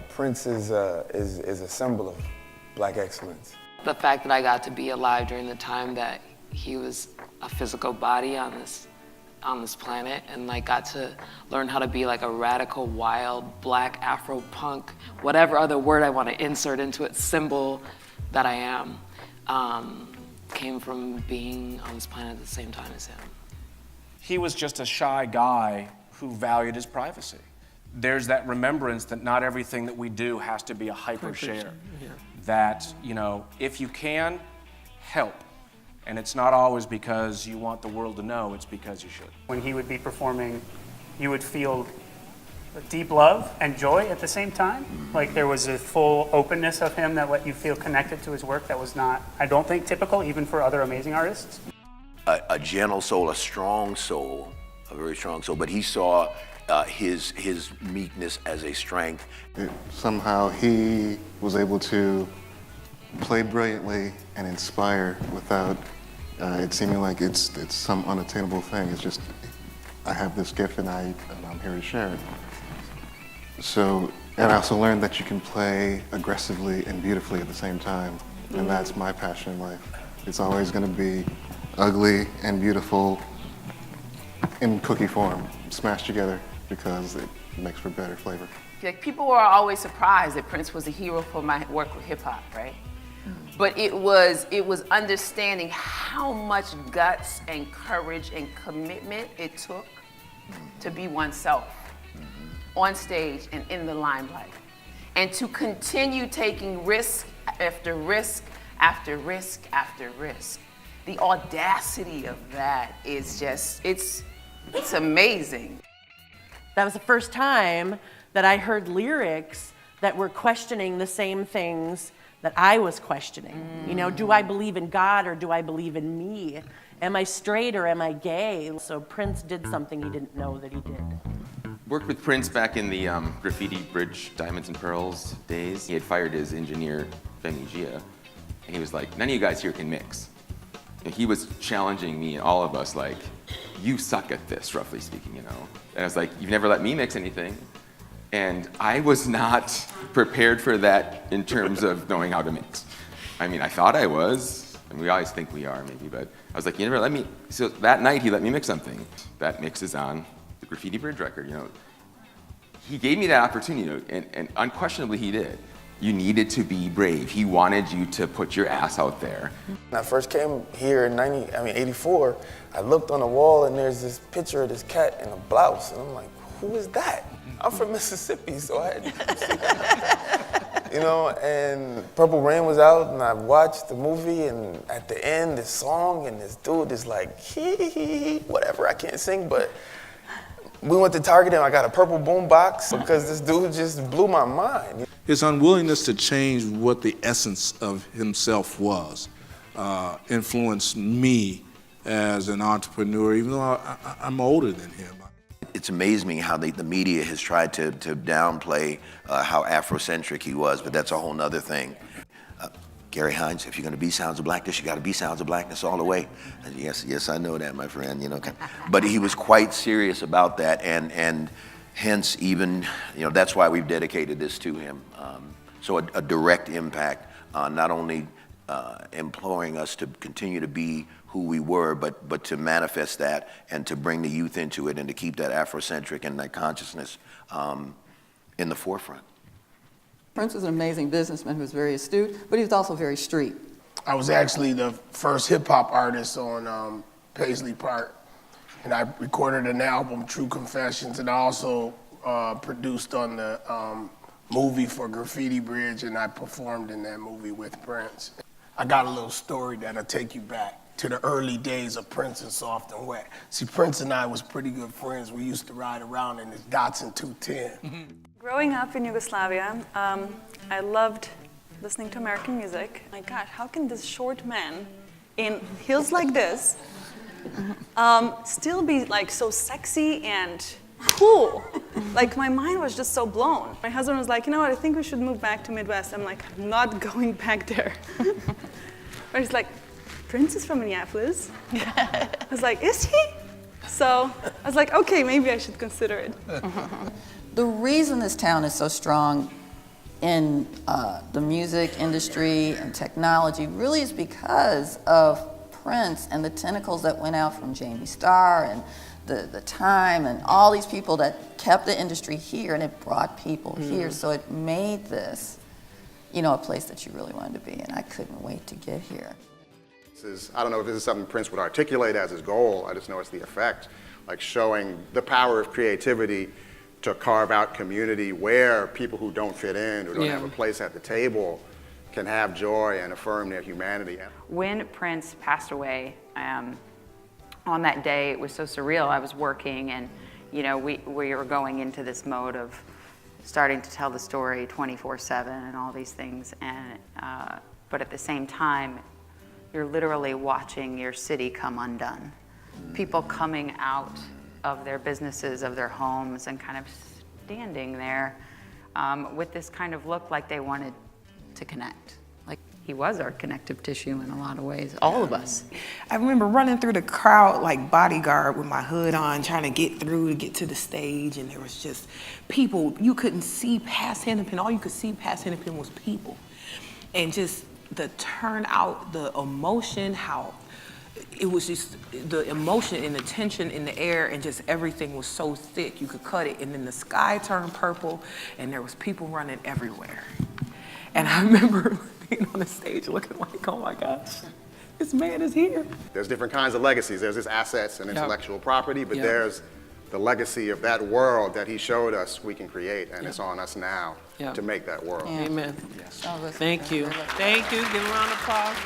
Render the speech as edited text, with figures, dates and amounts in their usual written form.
Prince is a symbol of Black excellence. The fact that I got to be alive during the time that he was a physical body on this planet, and like got to learn how to be like a radical, wild, Black Afro punk, whatever other word I want to insert into it, symbol that I am, came from being on this planet at the same time as him. He was just a shy guy who valued his privacy. There's that remembrance that not everything that we do has to be a hyper share. Yeah. That, you know, if you can, help. And it's not always because you want the world to know, it's because you should. When he would be performing, you would feel deep love and joy at the same time. Like there was a full openness of him that let you feel connected to his work that was not, I don't think, typical even for other amazing artists. A gentle soul, a strong soul, a very strong soul, but he saw his meekness as a strength. Somehow he was able to play brilliantly and inspire without it seeming like it's some unattainable thing. It's just, I have this gift and I'm here to share it. So, and I also learned that you can play aggressively and beautifully at the same time. And that's my passion in life. It's always gonna be ugly and beautiful in cookie form, smashed together, because it makes for better flavor. Like, people were always surprised that Prince was a hero for my work with hip hop, right? But it was understanding how much guts and courage and commitment it took to be oneself on stage and in the limelight. And to continue taking risk after risk after risk after risk. The audacity of that is just, it's amazing. That was the first time that I heard lyrics that were questioning the same things that I was questioning. You know, do I believe in God or do I believe in me? Am I straight or am I gay? So Prince did something he didn't know that he did. Worked with Prince back in the graffiti bridge Diamonds and Pearls days. He had fired his engineer, Femi Gia, and he was like, none of you guys here can mix. And he was challenging me and all of us like, you suck at this, roughly speaking, you know? And I was like, you've never let me mix anything. And I was not prepared for that in terms of knowing how to mix. I mean, I thought I was, and we always think we are maybe, but I was like, you never let me, so that night he let me mix something. That mix is on the Graffiti Bridge record, you know. He gave me that opportunity, and unquestionably he did. You needed to be brave. He wanted you to put your ass out there. When I first came here in 84, I looked on the wall and there's this picture of this cat in a blouse, and I'm like, who is that? I'm from Mississippi, so I had to see that. You know, and Purple Rain was out, and I watched the movie, and at the end, this song, and this dude is like, hee, whatever, I can't sing, but we went to Target, and I got a purple boom box because this dude just blew my mind. His unwillingness to change what the essence of himself was influenced me as an entrepreneur, even though I'm older than him. It's amazing how the media has tried to downplay how Afrocentric he was, but that's a whole nother thing. Gary Hines, if you're gonna be Sounds of Blackness, you gotta be Sounds of Blackness all the way. And yes, I know that, my friend, you know. But he was quite serious about that, and hence even, you know, that's why we've dedicated this to him. So a direct impact on not only imploring us to continue to be who we were, but to manifest that and to bring the youth into it and to keep that Afrocentric and that consciousness in the forefront. Prince was an amazing businessman who was very astute, but he was also very street. I was actually the first hip-hop artist on Paisley Park, and I recorded an album, True Confessions, and I also produced on the movie for Graffiti Bridge, and I performed in that movie with Prince. I got a little story that'll take you back to the early days of Prince and Soft and Wet. See, Prince and I was pretty good friends. We used to ride around in his Datsun 210. Growing up in Yugoslavia, I loved listening to American music. My gosh, how can this short man in heels like this still be like so sexy and cool? Like, my mind was just so blown. My husband was like, you know what, I think we should move back to Midwest. I'm like, I'm not going back there. But he's like, Prince is from Minneapolis. I was like, is he? So I was like, okay, maybe I should consider it. The reason this town is so strong in the music industry and technology really is because of Prince and the tentacles that went out from Jamie Starr and the time and all these people that kept the industry here, and it brought people here. So it made this, you know, a place that you really wanted to be, and I couldn't wait to get here. I don't know if this is something Prince would articulate as his goal, I just know it's the effect, like showing the power of creativity to carve out community where people who don't fit in, who don't have a place at the table, can have joy and affirm their humanity. When Prince passed away, on that day, it was so surreal. I was working, and you know, we were going into this mode of starting to tell the story 24/7 and all these things. And but at the same time, you're literally watching your city come undone. People coming out of their businesses, of their homes, and kind of standing there with this kind of look like they wanted to connect. Like he was our connective tissue in a lot of ways, all of us. I remember running through the crowd like bodyguard with my hood on, trying to get through to get to the stage, and there was just people, you couldn't see past Hennepin. All you could see past Hennepin was people. And just the turnout, the emotion, how it was just the emotion and the tension in the air, and just everything was so thick you could cut it. And then the sky turned purple, and there was people running everywhere. And I remember being on the stage looking like, oh my gosh, this man is here. There's different kinds of legacies. There's his assets and intellectual property, but there's the legacy of that world that he showed us we can create, and it's on us now to make that world. Amen. Yes. Thank you. Thank you. Give a round of applause.